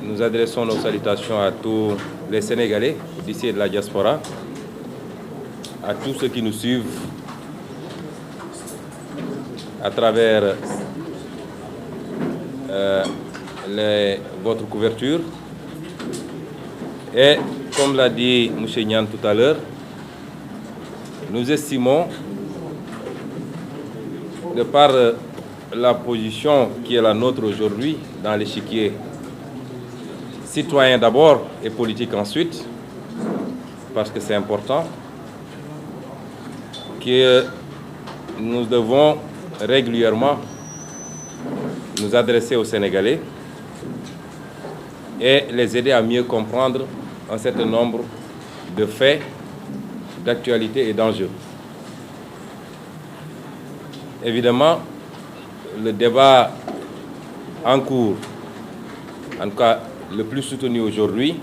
Nous adressons nos salutations à tous les Sénégalais d'ici et de la diaspora, à tous ceux qui nous suivent à travers votre couverture. Et comme l'a dit M. Nian tout à l'heure, nous estimons, de par la position qui est la nôtre aujourd'hui dans l'échiquier citoyen d'abord et politique ensuite, parce que c'est important, que nous devons régulièrement nous adresser aux Sénégalais et les aider à mieux comprendre un certain nombre de faits, d'actualités et d'enjeux. Évidemment, le débat en cours, en tout cas le plus soutenu aujourd'hui,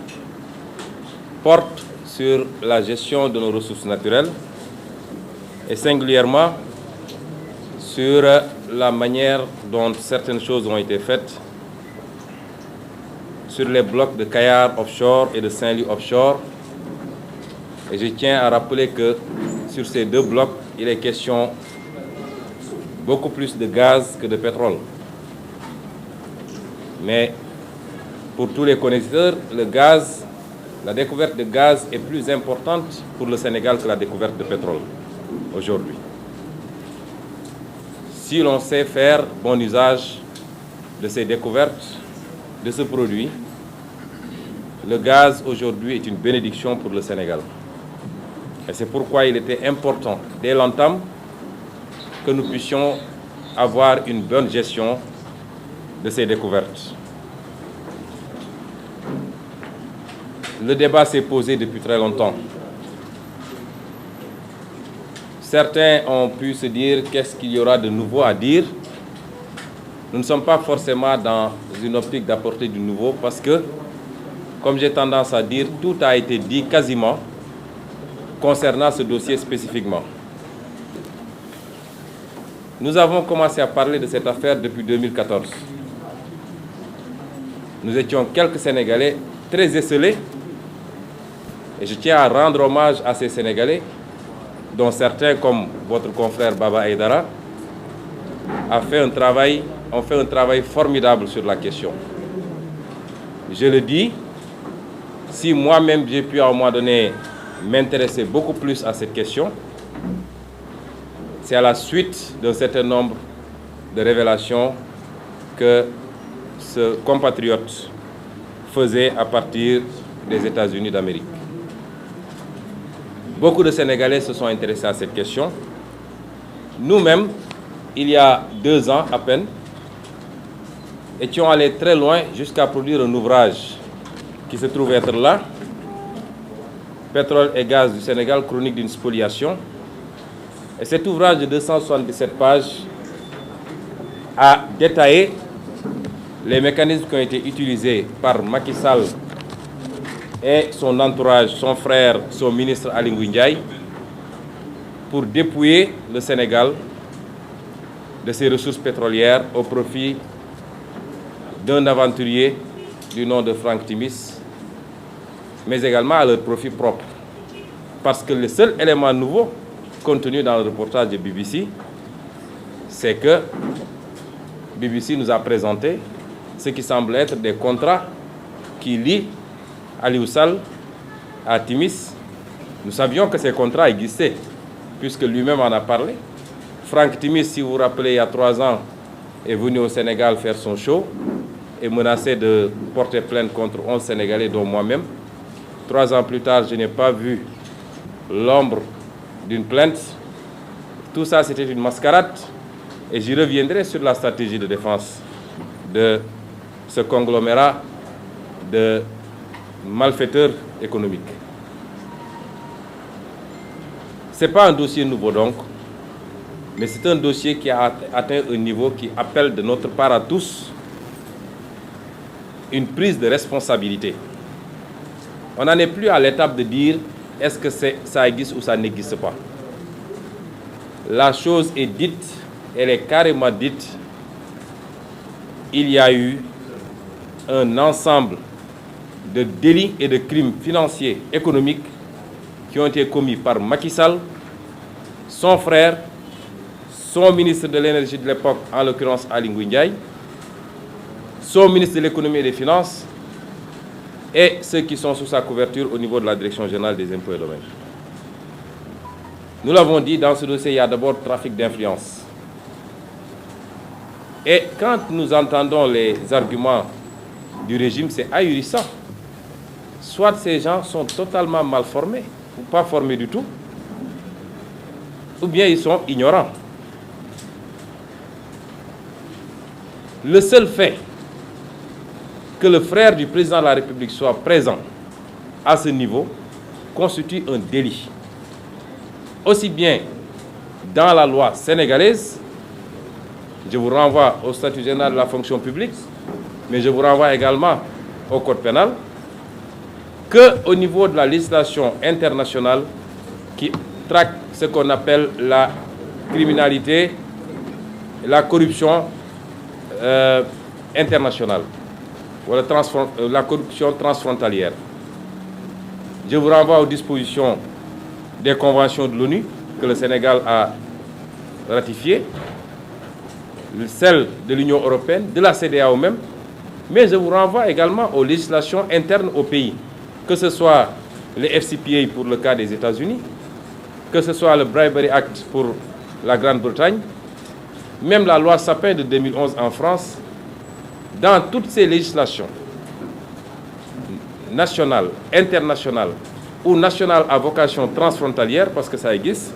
porte sur la gestion de nos ressources naturelles et singulièrement sur la manière dont certaines choses ont été faites sur les blocs de Kayar offshore et de Saint-Louis offshore. Et je tiens à rappeler que sur ces deux blocs, il est question beaucoup plus de gaz que de pétrole. Mais pour tous les connaisseurs, le gaz, la découverte de gaz est plus importante pour le Sénégal que la découverte de pétrole aujourd'hui. Si l'on sait faire bon usage de ces découvertes, de ce produit, le gaz aujourd'hui est une bénédiction pour le Sénégal. Et c'est pourquoi il était important, dès l'entame, que nous puissions avoir une bonne gestion de ces découvertes. Le débat s'est posé depuis très longtemps. Certains ont pu se dire qu'est-ce qu'il y aura de nouveau à dire. Nous ne sommes pas forcément dans une optique d'apporter du nouveau parce que, comme j'ai tendance à dire, tout a été dit quasiment concernant ce dossier spécifiquement. Nous avons commencé à parler de cette affaire depuis 2014. Nous étions quelques Sénégalais très esseulés et je tiens à rendre hommage à ces Sénégalais, dont certains, comme votre confrère Baba Aïdara, ont fait un travail formidable sur la question. Je le dis, si moi-même j'ai pu à un moment donné m'intéresser beaucoup plus à cette question, c'est à la suite d'un certain nombre de révélations que ce compatriote faisait à partir des États-Unis d'Amérique. Beaucoup de Sénégalais se sont intéressés à cette question. Nous-mêmes, il y a 2 ans à peine, étions allés très loin jusqu'à produire un ouvrage qui se trouve être là, Pétrole et gaz du Sénégal, chronique d'une spoliation. Et cet ouvrage de 277 pages a détaillé les mécanismes qui ont été utilisés par Macky Sall et son entourage, son frère, son ministre Aly Ngouille Ndiaye, pour dépouiller le Sénégal de ses ressources pétrolières au profit d'un aventurier du nom de Franck Timis, mais également à leur profit propre. Parce que le seul élément nouveau contenu dans le reportage de BBC, c'est que BBC nous a présenté ce qui semble être des contrats qui lient Aliou Sall à Timis. Nous savions que ces contrats existaient, puisque lui-même en a parlé. Franck Timis, si vous vous rappelez, il y a 3 ans, est venu au Sénégal faire son show et menacé de porter plainte contre 11 Sénégalais, dont moi-même. 3 ans plus tard, je n'ai pas vu l'ombre d'une plainte. Tout ça, c'était une mascarade. Et j'y reviendrai sur la stratégie de défense de ce conglomérat de malfaiteurs économiques. Ce n'est pas un dossier nouveau donc, mais c'est un dossier qui a atteint un niveau qui appelle de notre part à tous une prise de responsabilité. On n'en est plus à l'étape de dire est-ce que ça existe ou ça n'existe pas. La chose est dite, elle est carrément dite, il y a eu un ensemble de délits et de crimes financiers, économiques qui ont été commis par Macky Sall, son frère, son ministre de l'énergie de l'époque, en l'occurrence Aly Ngouille Ndiaye, son ministre de l'économie et des finances, et ceux qui sont sous sa couverture au niveau de la Direction générale des impôts et domaines. Nous l'avons dit, dans ce dossier, il y a d'abord trafic d'influence. Et quand nous entendons les arguments du régime, c'est ahurissant. Soit ces gens sont totalement mal formés, ou pas formés du tout, ou bien ils sont ignorants. Le seul fait que le frère du président de la République soit présent à ce niveau constitue un délit. Aussi bien dans la loi sénégalaise, je vous renvoie au statut général de la fonction publique, mais je vous renvoie également au code pénal, qu'au niveau de la législation internationale qui traque ce qu'on appelle la criminalité, la corruption internationale, ou la corruption transfrontalière. Je vous renvoie aux dispositions des conventions de l'ONU que le Sénégal a ratifiées, celles de l'Union européenne, de la CEDEAO même, mais je vous renvoie également aux législations internes au pays, que ce soit le FCPA pour le cas des États-Unis, que ce soit le Bribery Act pour la Grande-Bretagne, même la loi Sapin de 2011 en France. Dans toutes ces législations nationales, internationales ou nationales à vocation transfrontalière, parce que ça existe,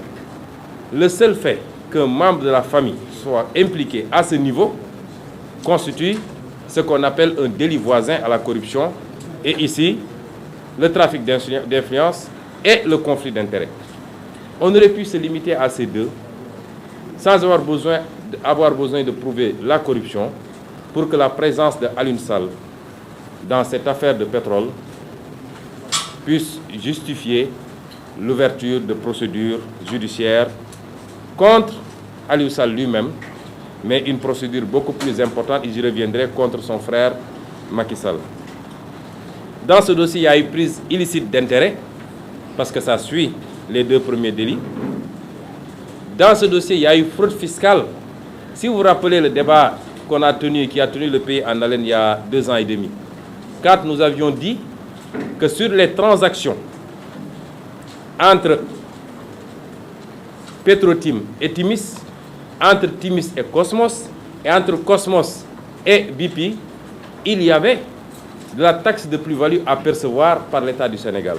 le seul fait qu'un membre de la famille soit impliqué à ce niveau constitue ce qu'on appelle un délit voisin à la corruption, et ici, le trafic d'influence et le conflit d'intérêts. On aurait pu se limiter à ces deux, sans avoir besoin de prouver la corruption, pour que la présence de Alioune Sall dans cette affaire de pétrole puisse justifier l'ouverture de procédures judiciaires contre Aliou Sall lui-même, mais une procédure beaucoup plus importante, et j'y reviendrai, contre son frère Macky Sall. Dans ce dossier, il y a eu prise illicite d'intérêt, parce que ça suit les deux premiers délits. Dans ce dossier, il y a eu fraude fiscale. Si vous vous rappelez le débat qu'on a tenu, qui a tenu le pays en haleine il y a 2 ans et demi, quand nous avions dit que sur les transactions entre Petrotim et Timis, entre Timis et Cosmos, et entre Cosmos et BP, il y avait de la taxe de plus-value à percevoir par l'État du Sénégal.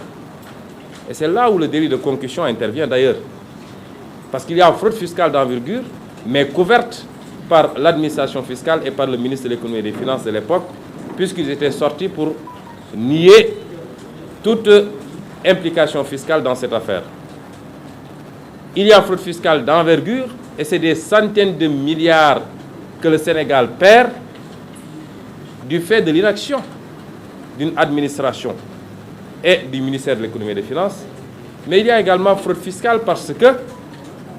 Et c'est là où le délit de concussion intervient d'ailleurs. Parce qu'il y a une fraude fiscale d'envergure, mais couverte par l'administration fiscale et par le ministre de l'économie et des finances de l'époque, puisqu'ils étaient sortis pour nier toute implication fiscale dans cette affaire. Il y a fraude fiscale d'envergure, et c'est des centaines de milliards que le Sénégal perd du fait de l'inaction d'une administration et du ministère de l'économie et des finances. Mais il y a également fraude fiscale parce que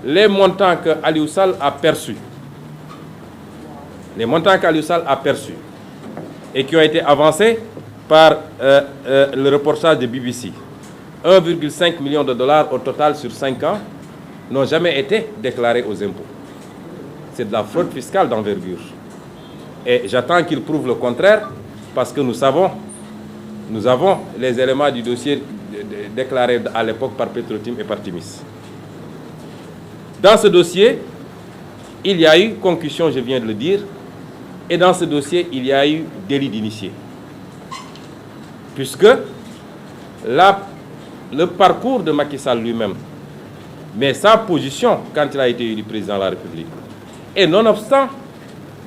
les montants que Aliou Sall a perçus, et qui ont été avancés par le reportage de BBC, 1,5 million de dollars au total sur 5 ans, n'ont jamais été déclarés aux impôts. C'est de la fraude fiscale d'envergure. Et j'attends qu'il prouve le contraire, parce que nous avons les éléments du dossier déclarés à l'époque par Petrotim et par Timis. Dans ce dossier, il y a eu concussion, je viens de le dire, et dans ce dossier, il y a eu délit d'initié. Puisque le parcours de Macky Sall lui-même, mais sa position quand il a été élu président de la République, et nonobstant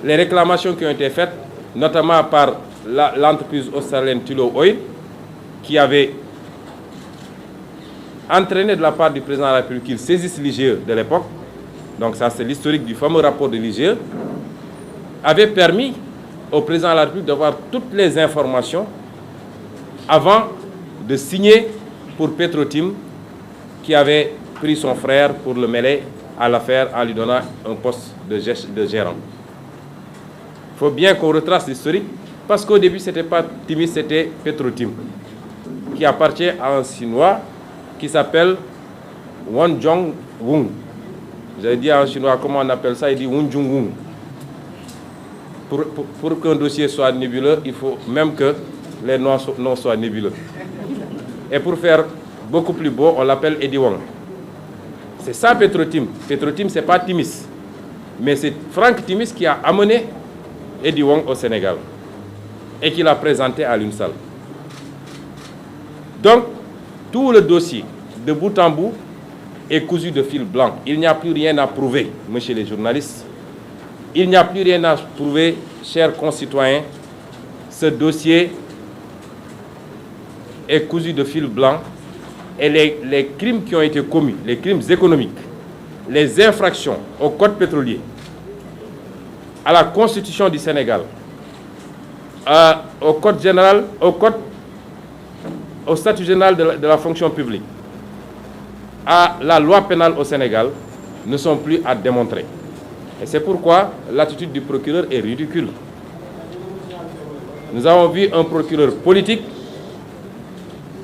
les réclamations qui ont été faites, notamment par l'entreprise australienne Tullow Oil, qui avait entraîné de la part du président de la République qu'il saisisse l'IGE de l'époque, donc ça c'est l'historique du fameux rapport de l'IGE, avait permis au président de la République d'avoir toutes les informations avant de signer pour Petrotim, qui avait pris son frère pour le mêler à l'affaire en lui donnant un poste de gérant. Il faut bien qu'on retrace l'historique, parce qu'au début, ce n'était pas Timis, c'était Petrotim, qui appartient à un Chinois qui s'appelle Won Jong-wung. J'avais dit en chinois, comment on appelle ça? Il dit Won Jong-wung. Pour qu'un dossier soit nébuleux, il faut même que les noms soient nébuleux. Et pour faire beaucoup plus beau, on l'appelle Eddie Wong. C'est ça Petrotim. Petrotim, ce n'est pas Timis. Mais c'est Franck Timis qui a amené Eddie Wong au Sénégal et qui l'a présenté à l'UNSAL. Donc, tout le dossier, de bout en bout, est cousu de fil blanc. Il n'y a plus rien à prouver, messieurs les journalistes. Il n'y a plus rien à prouver, chers concitoyens. Ce dossier est cousu de fil blanc et les crimes qui ont été commis, les crimes économiques, les infractions au code pétrolier, à la Constitution du Sénégal, au code général, au statut général de la fonction publique, à la loi pénale au Sénégal, ne sont plus à démontrer. Et c'est pourquoi l'attitude du procureur est ridicule. Nous avons vu un procureur politique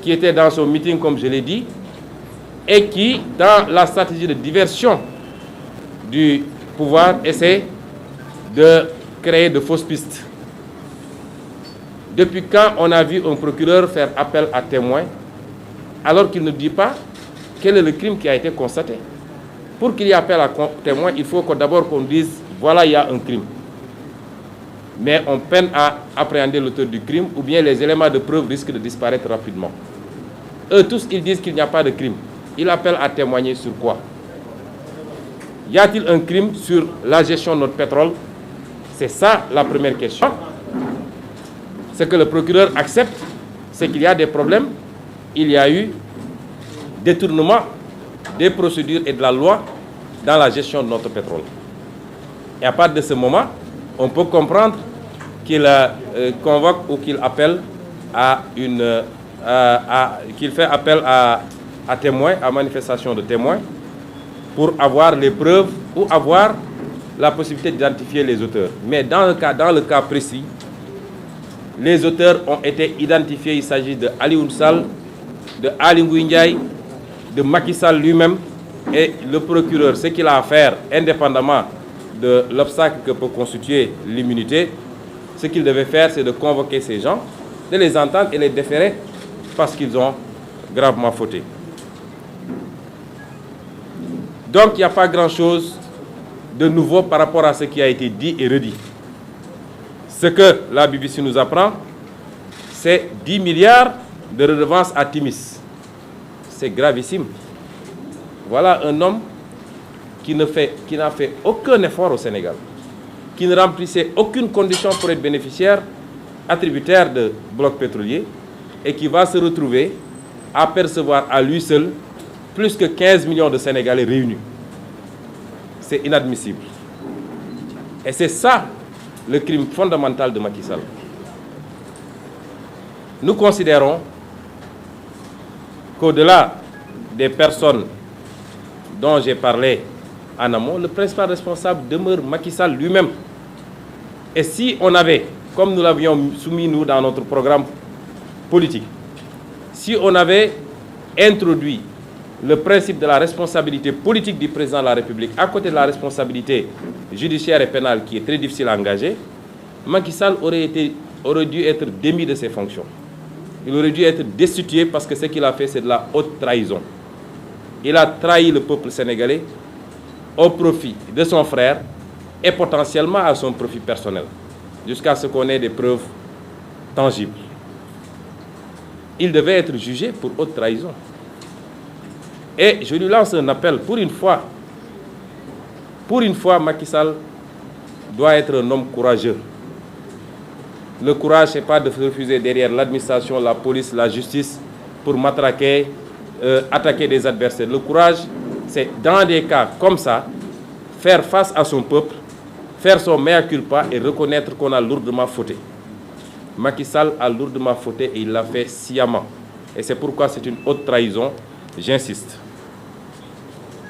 qui était dans son meeting, comme je l'ai dit, et qui, dans la stratégie de diversion du pouvoir, essaie de créer de fausses pistes. Depuis quand on a vu un procureur faire appel à témoin alors qu'il ne dit pas quel est le crime qui a été constaté? Pour qu'il y ait appel à témoin, il faut d'abord qu'on dise voilà, il y a un crime. Mais on peine à appréhender l'auteur du crime ou bien les éléments de preuve risquent de disparaître rapidement. Eux tous, ils disent qu'il n'y a pas de crime. Ils appellent à témoigner sur quoi? Y a-t-il un crime sur la gestion de notre pétrole? C'est ça la première question. Ce que le procureur accepte, c'est qu'il y a des problèmes. Il y a eu détournement des procédures et de la loi dans la gestion de notre pétrole. Et à partir de ce moment, on peut comprendre qu'il convoque ou qu'il appelle à qu'il fait appel à témoins, à manifestation de témoins, pour avoir les preuves ou avoir la possibilité d'identifier les auteurs. Mais dans le cas précis, les auteurs ont été identifiés. Il s'agit de Ali Ounsal, de Ali Ngouille Ndiaye, de Macky Sall lui-même. Et le procureur, ce qu'il a à faire, indépendamment de l'obstacle que peut constituer l'immunité, ce qu'il devait faire, c'est de convoquer ces gens, de les entendre et les déférer parce qu'ils ont gravement fauté. Donc, il n'y a pas grand-chose de nouveau par rapport à ce qui a été dit et redit. Ce que la BBC nous apprend, c'est 10 milliards de redevances à Timis. C'est gravissime. Voilà un homme qui n'a fait aucun effort au Sénégal, qui ne remplissait aucune condition pour être bénéficiaire, attributaire de blocs pétroliers, et qui va se retrouver à percevoir à lui seul plus que 15 millions de Sénégalais réunis. C'est inadmissible. Et c'est ça le crime fondamental de Macky Sall. Nous considérons qu'au-delà des personnes dont j'ai parlé en amont, le principal responsable demeure Macky Sall lui-même. Et si on avait, comme nous l'avions soumis nous dans notre programme politique, si on avait introduit le principe de la responsabilité politique du président de la République à côté de la responsabilité judiciaire et pénale qui est très difficile à engager, Macky Sall aurait dû être démis de ses fonctions. Il aurait dû être destitué parce que ce qu'il a fait, c'est de la haute trahison. Il a trahi le peuple sénégalais au profit de son frère et potentiellement à son profit personnel, jusqu'à ce qu'on ait des preuves tangibles. Il devait être jugé pour haute trahison. Et je lui lance un appel, pour une fois, Macky Sall doit être un homme courageux. Le courage, ce n'est pas de se refuser derrière l'administration, la police, la justice, pour matraquer, attaquer des adversaires. Le courage, c'est dans des cas comme ça, faire face à son peuple, faire son mea culpa et reconnaître qu'on a lourdement fauté. Macky Sall a lourdement fauté et il l'a fait sciemment. Et c'est pourquoi c'est une haute trahison, j'insiste.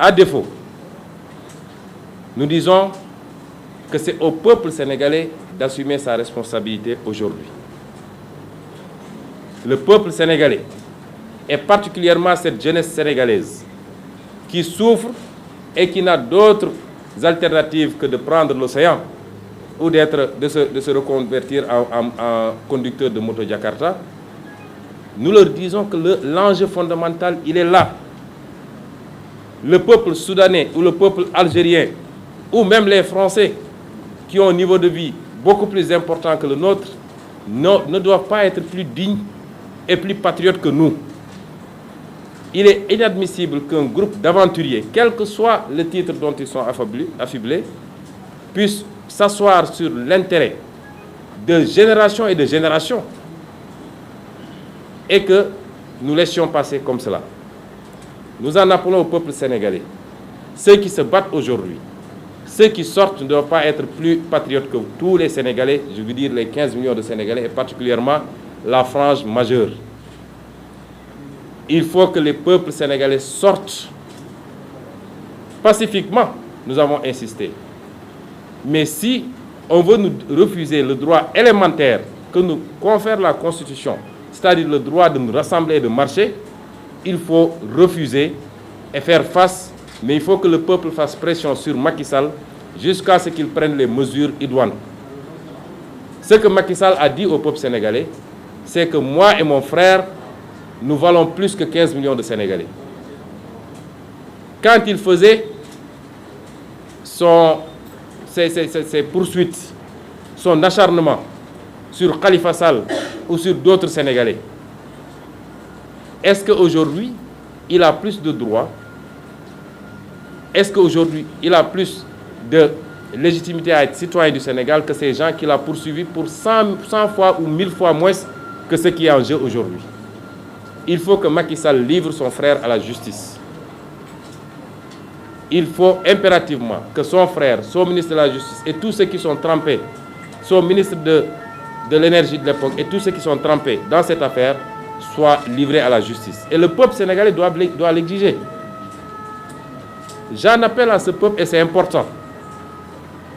À défaut, nous disons que c'est au peuple sénégalais d'assumer sa responsabilité aujourd'hui. Le peuple sénégalais, et particulièrement cette jeunesse sénégalaise, qui souffre et qui n'a d'autres alternatives que de prendre l'océan ou de se reconvertir en conducteur de moto Jakarta, nous leur disons que l'enjeu fondamental, il est là. Le peuple soudanais ou le peuple algérien, ou même les Français, qui ont un niveau de vie beaucoup plus important que le nôtre, ne doivent pas être plus dignes et plus patriotes que nous. Il est inadmissible qu'un groupe d'aventuriers, quel que soit le titre dont ils sont affublés, puisse s'asseoir sur l'intérêt de génération et de génération et que nous laissions passer comme cela. Nous en appelons au peuple sénégalais. Ceux qui se battent aujourd'hui, ceux qui sortent ne doivent pas être plus patriotes que tous les Sénégalais, je veux dire les 15 millions de Sénégalais et particulièrement la frange majeure. Il faut que les peuples sénégalais sortent pacifiquement, nous avons insisté. Mais si on veut nous refuser le droit élémentaire que nous confère la Constitution, c'est-à-dire le droit de nous rassembler et de marcher, il faut refuser et faire face, mais il faut que le peuple fasse pression sur Macky Sall jusqu'à ce qu'il prenne les mesures idoines. Ce que Macky Sall a dit au peuple sénégalais, c'est que moi et mon frère, nous valons plus que 15 millions de Sénégalais. Quand il faisait ses poursuites, son acharnement sur Khalifa Sall ou sur d'autres Sénégalais, est-ce qu'aujourd'hui, il a plus de droits? Est-ce qu'aujourd'hui, il a plus de légitimité à être citoyen du Sénégal que ces gens qu'il a poursuivis pour 100 fois ou 1000 fois moins que ce qui est en jeu aujourd'hui? Il faut que Macky Sall livre son frère à la justice. Il faut impérativement que son frère, son ministre de la Justice et tous ceux qui sont trempés, son ministre de l'énergie de l'époque et tous ceux qui sont trempés dans cette affaire soient livrés à la justice. Et le peuple sénégalais doit l'exiger. J'en appelle à ce peuple et c'est important.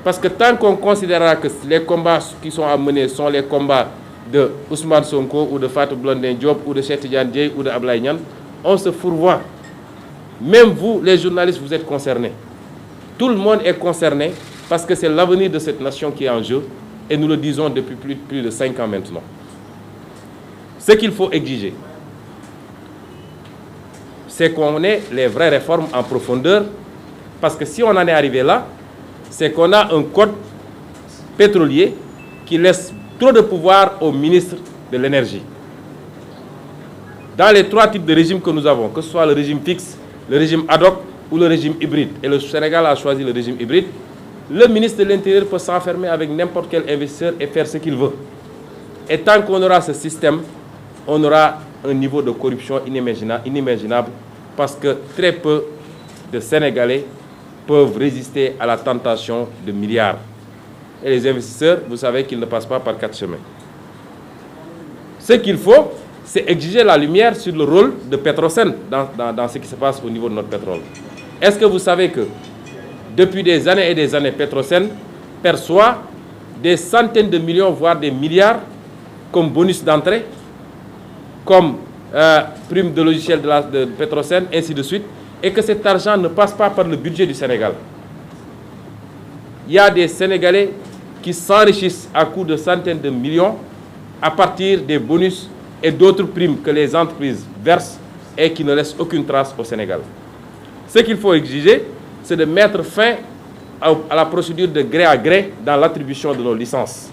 Parce que tant qu'on considérera que les combats qui sont à mener sont les combats de Ousmane Sonko ou de Fatou Blondin Diop ou de Cheikh Tidiane Dièye ou de Ablaye Niane, on se fourvoie. Même vous, les journalistes, vous êtes concernés. Tout le monde est concerné parce que c'est l'avenir de cette nation qui est en jeu et nous le disons depuis plus de 5 ans maintenant. Ce qu'il faut exiger, c'est qu'on ait les vraies réformes en profondeur parce que si on en est arrivé là, c'est qu'on a un code pétrolier qui laisse trop de pouvoir au ministre de l'énergie. Dans les 3 types de régimes que nous avons, que ce soit le régime fixe, le régime ad hoc ou le régime hybride, et le Sénégal a choisi le régime hybride, le ministre de l'Intérieur peut s'enfermer avec n'importe quel investisseur et faire ce qu'il veut. Et tant qu'on aura ce système, on aura un niveau de corruption inimaginable parce que très peu de Sénégalais peuvent résister à la tentation de milliards. Et les investisseurs, vous savez qu'ils ne passent pas par 4 chemins. Ce qu'il faut, c'est exiger la lumière sur le rôle de Petrosen dans ce qui se passe au niveau de notre pétrole. Est-ce que vous savez que depuis des années et des années, Petrosen perçoit des centaines de millions, voire des milliards comme bonus d'entrée, comme prime de logiciel de Petrosen, ainsi de suite, et que cet argent ne passe pas par le budget du Sénégal. Il y a des Sénégalais qui s'enrichissent à coût de centaines de millions à partir des bonus et d'autres primes que les entreprises versent et qui ne laissent aucune trace au Sénégal. Ce qu'il faut exiger, c'est de mettre fin à la procédure de gré à gré dans l'attribution de nos licences.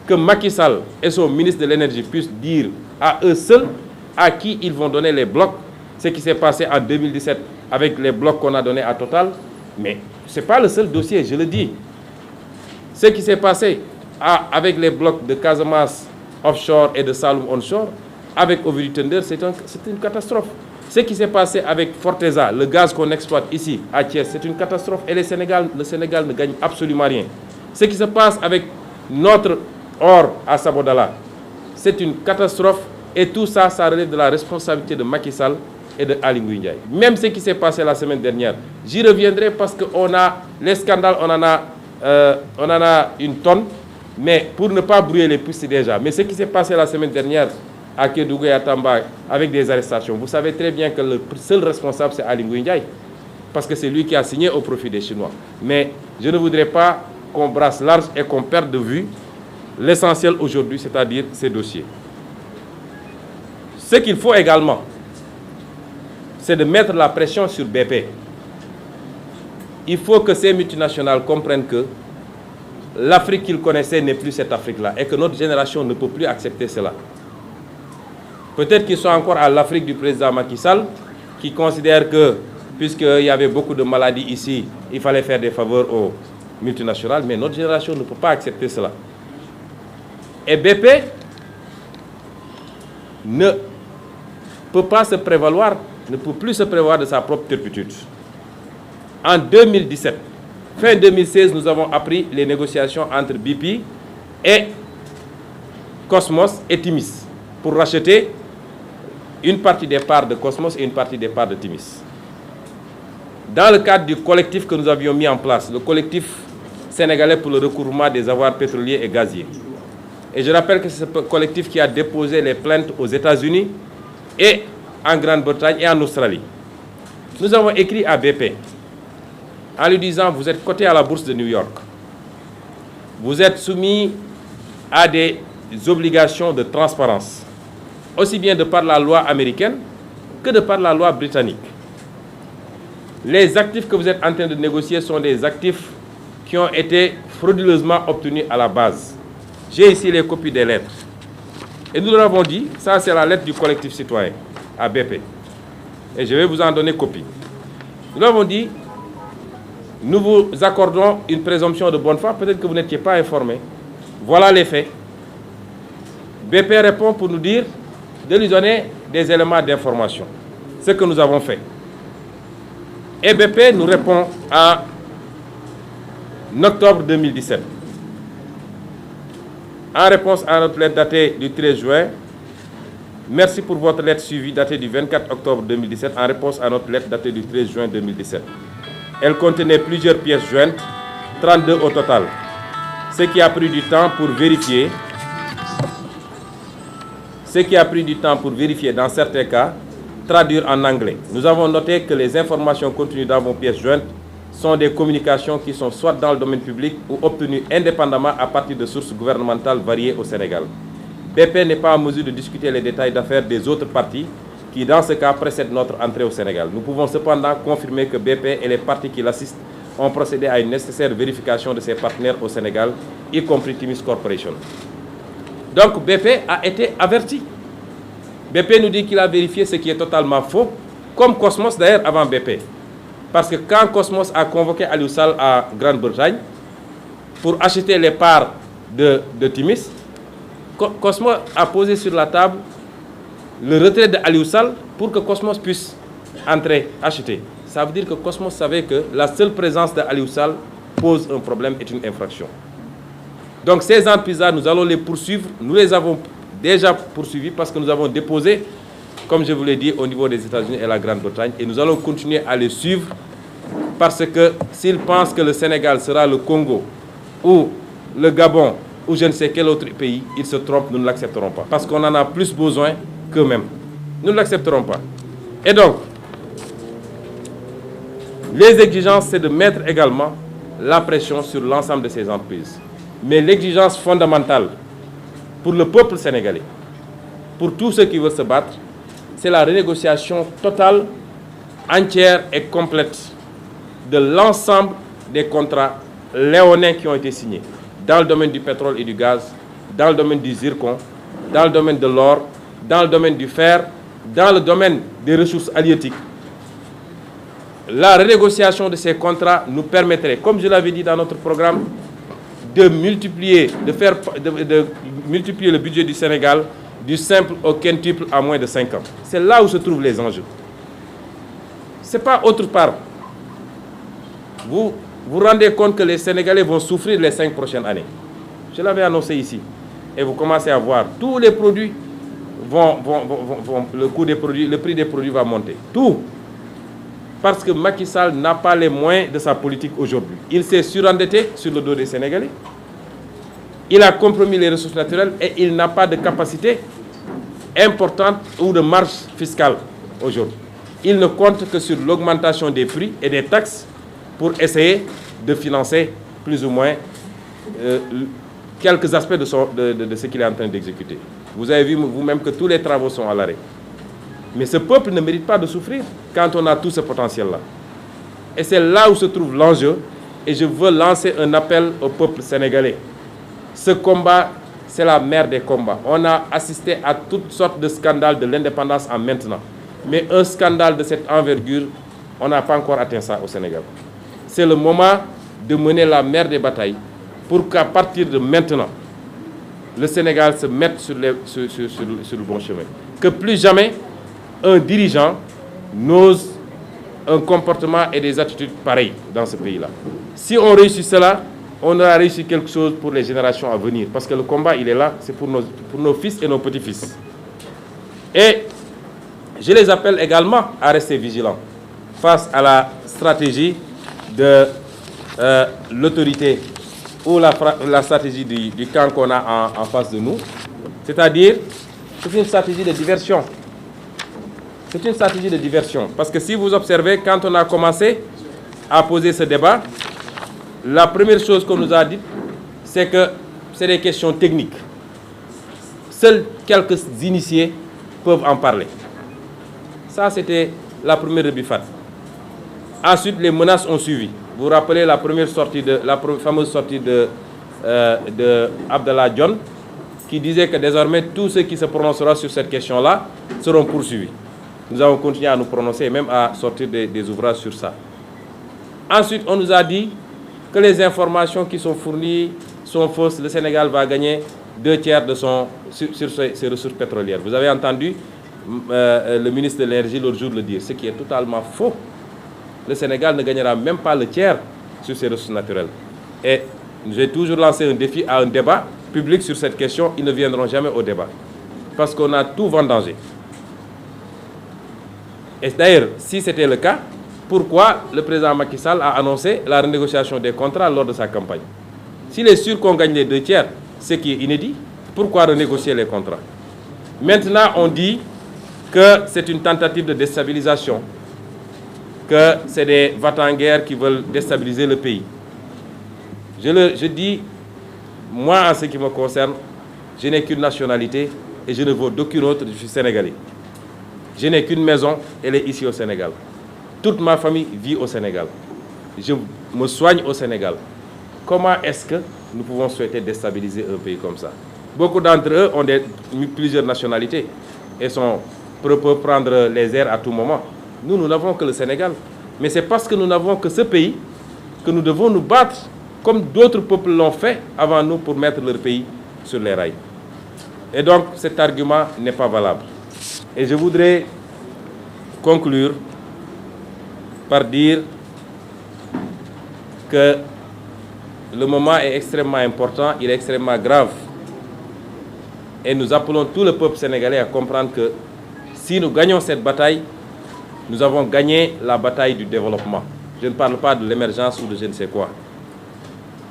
Que Macky Sall et son ministre de l'énergie puissent dire à eux seuls à qui ils vont donner les blocs, ce qui s'est passé en 2017 avec les blocs qu'on a donnés à Total. Mais ce n'est pas le seul dossier, je le dis. Ce qui s'est passé avec les blocs de Casamance offshore et de Saloum onshore, avec Ovidi Tender, c'est une catastrophe. Ce qui s'est passé avec Forteza, le gaz qu'on exploite ici à Thiès, c'est une catastrophe. Et le Sénégal ne gagne absolument rien. Ce qui se passe avec notre or à Sabodala, c'est une catastrophe. Et tout ça, ça relève de la responsabilité de Macky Sall et de Aly Ngouille Ndiaye. Même ce qui s'est passé la semaine dernière, j'y reviendrai parce qu'on a les scandales, on en a on en a une tonne, mais pour ne pas brouiller les pistes déjà. Mais ce qui s'est passé la semaine dernière à Kédougou et à Tamba avec des arrestations, vous savez très bien que le seul responsable, c'est Aly Ngouille Ndiaye, parce que c'est lui qui a signé au profit des Chinois. Mais je ne voudrais pas qu'on brasse large et qu'on perde de vue l'essentiel aujourd'hui, c'est-à-dire ces dossiers. Ce qu'il faut également, c'est de mettre la pression sur BP. Il faut que ces multinationales comprennent que l'Afrique qu'ils connaissaient n'est plus cette Afrique-là et que notre génération ne peut plus accepter cela. Peut-être qu'ils sont encore à l'Afrique du président Macky Sall, qui considère que, puisqu'il y avait beaucoup de maladies ici, il fallait faire des faveurs aux multinationales, mais notre génération ne peut pas accepter cela. Et BP ne peut pas se prévaloir, ne peut plus se prévaloir de sa propre turpitude. En 2017, fin 2016, nous avons appris les négociations entre BP et Cosmos et Timis pour racheter une partie des parts de Cosmos et une partie des parts de Timis. Dans le cadre du collectif que nous avions mis en place, le collectif sénégalais pour le recouvrement des avoirs pétroliers et gaziers. Et je rappelle que c'est ce collectif qui a déposé les plaintes aux États-Unis et en Grande-Bretagne et en Australie. Nous avons écrit à BP en lui disant: vous êtes coté à la bourse de New York. Vous êtes soumis à des obligations de transparence, aussi bien de par la loi américaine que de par la loi britannique. Les actifs que vous êtes en train de négocier sont des actifs qui ont été frauduleusement obtenus à la base. J'ai ici les copies des lettres. Et nous leur avons dit, ça c'est la lettre du collectif citoyen à BP. Et je vais vous en donner copie. Nous leur avons dit: nous vous accordons une présomption de bonne foi, peut-être que vous n'étiez pas informé. Voilà les faits. BP répond pour nous dire de lui donner des éléments d'information. Ce que nous avons fait. Et BP nous répond en octobre 2017. En réponse à notre lettre datée du 13 juin, merci pour votre lettre suivie datée du 24 octobre 2017, en réponse à notre lettre datée du 13 juin 2017. Elle contenait plusieurs pièces jointes, 32 au total, ce qui a pris du temps pour vérifier. Dans certains cas, traduire en anglais. Nous avons noté que les informations contenues dans vos pièces jointes sont des communications qui sont soit dans le domaine public ou obtenues indépendamment à partir de sources gouvernementales variées au Sénégal. BP n'est pas en mesure de discuter les détails d'affaires des autres parties qui, dans ce cas, précèdent notre entrée au Sénégal. Nous pouvons cependant confirmer que BP et les parties qui l'assistent ont procédé à une nécessaire vérification de ses partenaires au Sénégal, y compris Timis Corporation. Donc BP a été averti. BP nous dit qu'il a vérifié ce qui est totalement faux, comme Cosmos d'ailleurs avant BP. Parce que quand Cosmos a convoqué Aliou Sall à Grande-Bretagne pour acheter les parts de Timis, Cosmos a posé sur la table le retrait de Aliou Sall pour que Cosmos puisse entrer, acheter. Ça veut dire que Cosmos savait que la seule présence de Aliou Sall pose un problème, est une infraction. Donc ces entreprises-là, nous allons les poursuivre. Nous les avons déjà poursuivis parce que nous avons déposé, comme je vous l'ai dit, au niveau des États-Unis et la Grande-Bretagne. Et nous allons continuer à les suivre parce que s'ils pensent que le Sénégal sera le Congo ou le Gabon ou je ne sais quel autre pays, ils se trompent, nous ne l'accepterons pas. Parce qu'on en a plus besoin qu'eux-mêmes. Nous ne l'accepterons pas. Et donc, les exigences, c'est de mettre également la pression sur l'ensemble de ces entreprises. Mais l'exigence fondamentale pour le peuple sénégalais, pour tous ceux qui veulent se battre, c'est la renégociation totale, entière et complète de l'ensemble des contrats léonins qui ont été signés dans le domaine du pétrole et du gaz, dans le domaine du zircon, dans le domaine de l'or, dans le domaine du fer, dans le domaine des ressources halieutiques. La renégociation de ces contrats nous permettrait, comme je l'avais dit dans notre programme, de multiplier le budget du Sénégal du simple au quintuple en moins de 5 ans. C'est là où se trouvent les enjeux. Ce n'est pas autre part. Vous vous rendez compte que les Sénégalais vont souffrir les 5 prochaines années. Je l'avais annoncé ici. Et vous commencez à voir, tous les produits le prix des produits va monter. Tout. parce que Macky Sall n'a pas les moyens de sa politique aujourd'hui. Il s'est surendetté sur le dos des Sénégalais. Il a compromis les ressources naturelles et il n'a pas de capacité importante ou de marge fiscale aujourd'hui. Il ne compte que sur l'augmentation des prix et des taxes pour essayer de financer plus ou moins quelques aspects de ce qu'il est en train d'exécuter. Vous avez vu vous-même que tous les travaux sont à l'arrêt. Mais ce peuple ne mérite pas de souffrir quand on a tout ce potentiel-là. Et c'est là où se trouve l'enjeu. Et je veux lancer un appel au peuple sénégalais. Ce combat, c'est la mère des combats. On a assisté à toutes sortes de scandales de l'indépendance en maintenant. Mais un scandale de cette envergure, on n'a pas encore atteint ça au Sénégal. C'est le moment de mener la mère des batailles pour qu'à partir de maintenant, le Sénégal se mette sur le bon chemin. Que plus jamais, un dirigeant n'ose un comportement et des attitudes pareilles dans ce pays-là. Si on réussit cela, on aura réussi quelque chose pour les générations à venir. Parce que le combat, il est là, c'est pour nos fils et nos petits-fils. Et je les appelle également à rester vigilants face à la stratégie de l'autorité ou la stratégie du camp qu'on a en face de nous. C'est-à-dire, c'est une stratégie de diversion. C'est une stratégie de diversion. Parce que si vous observez, quand on a commencé à poser ce débat, la première chose qu'on nous a dit, c'est que c'est des questions techniques. Seuls quelques initiés peuvent en parler. Ça, c'était la première rebuffade. Ensuite, les menaces ont suivi. Vous vous rappelez la fameuse sortie de Abdallah Dionne, qui disait que désormais, tous ceux qui se prononceront sur cette question-là seront poursuivis. Nous avons continué à nous prononcer et même à sortir des ouvrages sur ça. Ensuite, on nous a dit que les informations qui sont fournies sont fausses. Le Sénégal va gagner 2/3 sur ses ressources pétrolières. Vous avez entendu le ministre de l'Énergie l'autre jour le dire, ce qui est totalement faux. Le Sénégal ne gagnera même pas le tiers sur ses ressources naturelles. Et j'ai toujours lancé un défi à un débat public sur cette question. Ils ne viendront jamais au débat. Parce qu'on a tout vendangé. Et d'ailleurs, si c'était le cas, pourquoi le président Macky Sall a annoncé la renégociation des contrats lors de sa campagne? S'il est sûr qu'on gagne les 2/3, ce qui est inédit, pourquoi renégocier les contrats? Maintenant, on dit que c'est une tentative de déstabilisation, que c'est des va-t-en-guerre qui veulent déstabiliser le pays. Je dis, moi, en ce qui me concerne, je n'ai qu'une nationalité et je ne vaux d'aucune autre, je suis sénégalais. Je n'ai qu'une maison, elle est ici au Sénégal. Toute ma famille vit au Sénégal. Je me soigne au Sénégal. Comment est-ce que nous pouvons souhaiter déstabiliser un pays comme ça? Beaucoup d'entre eux ont plusieurs nationalités et peuvent prendre les airs à tout moment. Nous n'avons que le Sénégal. Mais c'est parce que nous n'avons que ce pays que nous devons nous battre comme d'autres peuples l'ont fait avant nous pour mettre leur pays sur les rails. Et donc cet argument n'est pas valable. Et je voudrais conclure par dire que le moment est extrêmement important, il est extrêmement grave. Et nous appelons tout le peuple sénégalais à comprendre que si nous gagnons cette bataille, nous avons gagné la bataille du développement. Je ne parle pas de l'émergence ou de je ne sais quoi.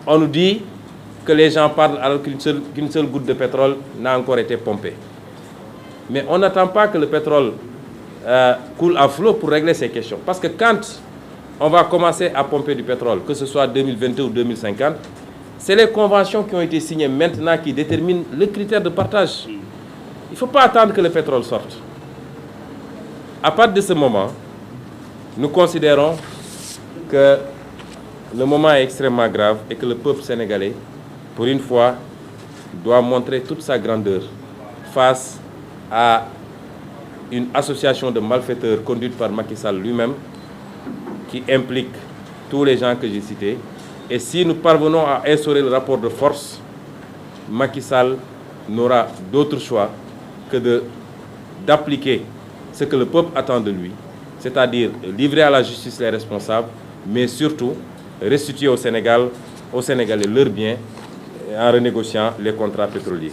On nous dit que les gens parlent alors qu'une seule goutte de pétrole n'a encore été pompée. Mais on n'attend pas que le pétrole coule à flot pour régler ces questions. Parce que quand on va commencer à pomper du pétrole, que ce soit 2022 ou 2050, c'est les conventions qui ont été signées maintenant qui déterminent le critère de partage. Il ne faut pas attendre que le pétrole sorte. À partir de ce moment, nous considérons que le moment est extrêmement grave et que le peuple sénégalais, pour une fois, doit montrer toute sa grandeur face à une association de malfaiteurs conduite par Macky Sall lui-même, qui implique tous les gens que j'ai cités. Et si nous parvenons à instaurer le rapport de force, Macky Sall n'aura d'autre choix que d'appliquer ce que le peuple attend de lui, c'est-à-dire livrer à la justice les responsables, mais surtout restituer au Sénégalais leurs biens en renégociant les contrats pétroliers.